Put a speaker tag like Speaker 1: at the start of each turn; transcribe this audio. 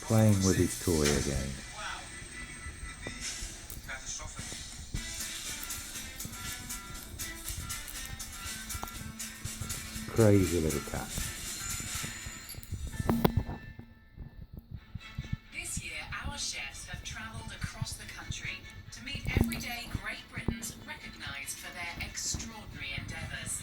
Speaker 1: playing with his toy again. Crazy little cat.
Speaker 2: This year, our chefs have travelled across the country to meet everyday Great Britons recognised for their extraordinary endeavours.